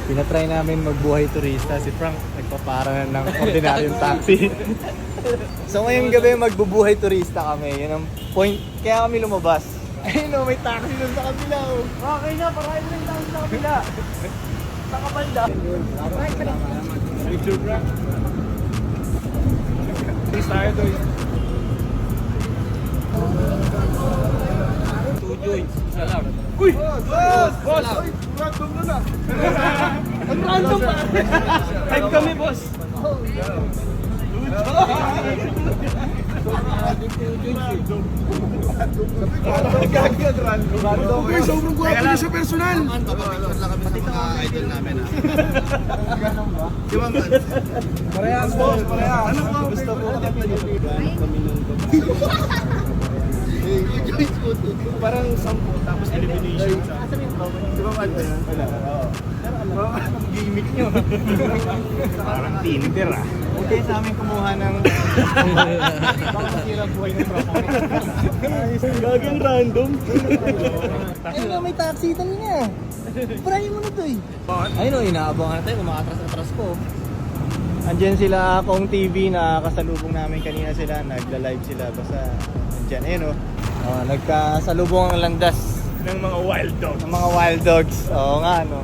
Pinatry namin magbuhay turista. Si Frank nagpapara ng ordinaryong taxi. So ngayong gabi magbubuhay turista kami. Yun ang point. Kaya kami lumabas. Ayun o, may taxi dun sa kabila o. Okay na, parang lang tayo sa kabila. Sa kabanda. Picture Frank. Please tayo doon. 2 joints. Isa lang. Uy! Boss! Boss! Uy! Random na na! Ang random pa! Type kami, boss! Random. Uy, sobrang gwapo niya sa personal! Papapicture lang kami sa mga idol namin ha. Di ba man? Parehas, boss! Parehas! Ano ba? Gusto po kami Parang 10 tapos elimination. Di ba man? Gimmick nyo. Parang Tinder ah. Huwag kayo sa amin kumuha ng... Baka masira buhay ng promo. Gagawin random. Ayun na, may taxi talaga. Purahin mo na to eh. Ayun o, inaabangan na tayo. Umakatras-atras po. Andyan sila Kong TV na kasalubong namin kanina sila. Nagla-live sila. Basta andyan. Ayun o. Nagkasalubong ang landas Ng mga wild dogs. ng mga wild dogs. Oo nga no.